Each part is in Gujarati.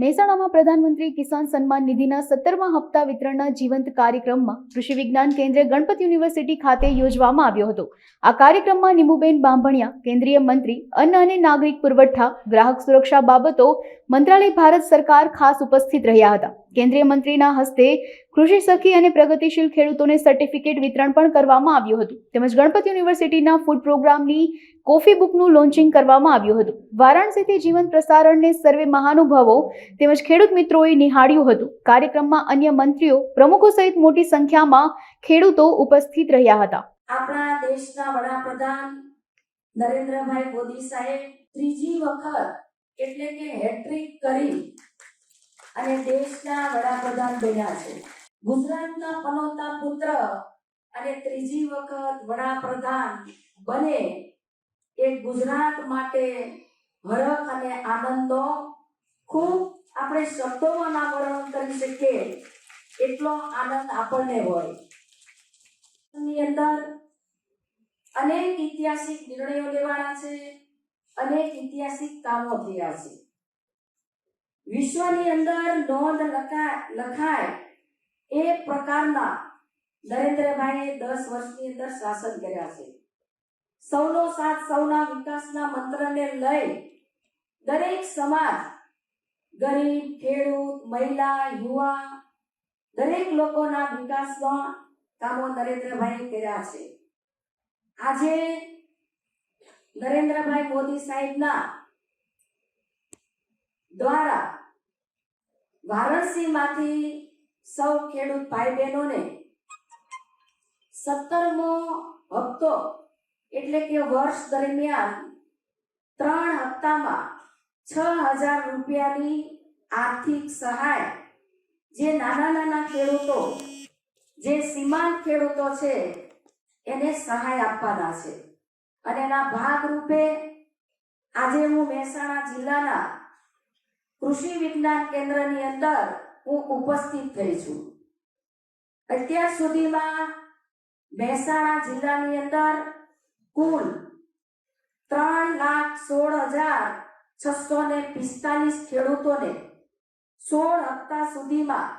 મહેસાણામાં પ્રધાનમંત્રી કિસાન સન્માન નિધિના 17મા હપ્તા વિતરણના જીવંત કાર્યક્રમમાં કૃષિ વિજ્ઞાન કેન્દ્ર ગણપત યુનિવર્સિટી ખાતે યોજવામાં આવ્યો હતો। આ કાર્યક્રમમાં નિમુબેન બાંભણિયા, કેન્દ્રીય મંત્રી અન્ન અને નાગરિક પુરવઠા, ગ્રાહક સુરક્ષા બાબતો મંત્રાલય, ભારત સરકાર ખાસ ઉપસ્થિત રહ્યા હતા। કેન્દ્રીય મંત્રીના હસ્તે કૃષિ સખી અને પ્રગતિશીલ ખેડૂતોને સર્ટિફિકેટ વિતરણ પણ કરવામાં આવ્યું હતું। તેમજ ગણપત યુનિવર્સિટીના ફૂડ પ્રોગ્રામની કોફી બુકનું લોન્ચિંગ કરવામાં આવ્યું હતું। વારાણસીથી જીવંત પ્રસારણને સર્વે મહાનુભાવો તેમજ ખેડૂત મિત્રોએ નિહાળ્યું હતું। કાર્યક્રમમાં અન્ય મંત્રીઓ, પ્રમુખો સહિત મોટી સંખ્યામાં ખેડૂતો ઉપસ્થિત રહ્યા હતા। આપણા દેશના વડાપ્રધાન નરેન્દ્રભાઈ મોદી સાહેબ ત્રીજી વખત એટલે કે હેટ્રિક કરી અને દેશના વડાપ્રધાન બન્યા છે। ગુજરાતના પનોતા પુત્ર અને ત્રીજી વખત વડાપ્રધાન બને એ ગુજરાત માટે હરખ અને આનંદનો ખૂબ આપણે શબ્દોમાં ના વર્ણન કરી શકીએ એટલો આનંદ આપણને હોય। ની અંદર અનેક ઐતિહાસિક નિર્ણયો લેવાના છે, અનેક ઐતિહાસિક કામો થયા છે। વિશ્વની અંદર નોંધ લખાય એ પ્રકારના નરેન્દ્રભાઈએ 10 વર્ષની અંદર શાસન કર્યા છે। સૌનો સાથ સૌના વિકાસના મંત્રને લઈ દરેક સમાજ, ગરીબ, ખેડૂત, મહિલા, યુવા દરેક લોકોના વિકાસના કામો નરેન્દ્રભાઈએ કર્યા છે। આજે નરેન્દ્રભાઈ મોદી સાહેબના દ્વારા વારાણસીમાંથી સૌ ખેડૂત ભાઈ બહેનોને 17મો હપ્તો એટલે કે વર્ષ દરમિયાન 3 હપ્તામાં 6000 રૂપિયાની આર્થિક સહાય જે નાના ખેડૂતો, જે સીમાંત ખેડૂતો છે એને સહાય આપવાના છે। અને એના ભાગરૂપે આજે હું મહેસાણા જિલ્લાના કૃષિ વિજ્ઞાન કેન્દ્રની અંદર હું ઉપસ્થિત થઈ છું। અત્યાર સુધીમાં મહેસાણા જિલ્લાની અંદર કુલ 3,16,645 ખેડૂતોને 16 હપ્તા સુધીમાં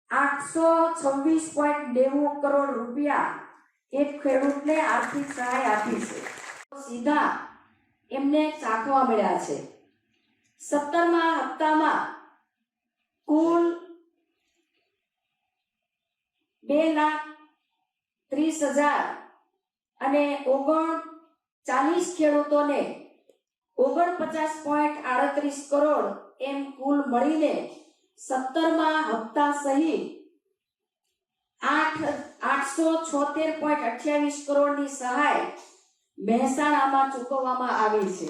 826.90 કરોડ રૂપિયા એક ખેડૂતને આર્થિક સહાય આપી છે। સીધા એમને ચાખવા મળ્યા છે। 17મા હપ્તામાં કુલ 2,30,000 અને 39 ખેડૂતોને 49.38 કરોડ એમ કુલ મળીને 17મા હપ્તા સહિત 876.28 કરોડની સહાય મહેસાણામાં ચૂકવવામાં આવી છે।